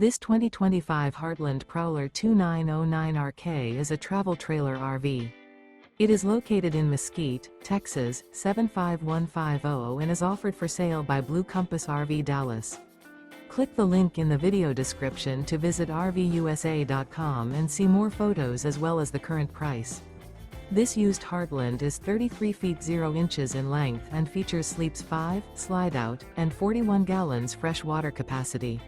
This 2025 Heartland Prowler 2909RK is a travel trailer RV. It is located in Mesquite, Texas, 75150 and is offered for sale by Blue Compass RV Dallas. Click the link in the video description to visit RVUSA.com and see more photos as well as the current price. This used Heartland is 33 feet 0 inches in length and features sleeps 5, Slideout, and 41 gallons fresh water capacity.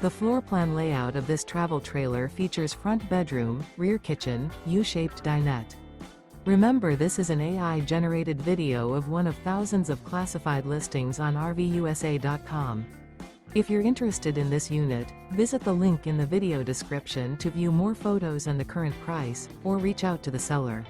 The floor plan layout of this travel trailer features front bedroom, rear kitchen, U-shaped dinette. Remember, this is an AI-generated video of one of thousands of classified listings on RVUSA.com. If you're interested in this unit, visit the link in the video description to view more photos and the current price, or reach out to the seller.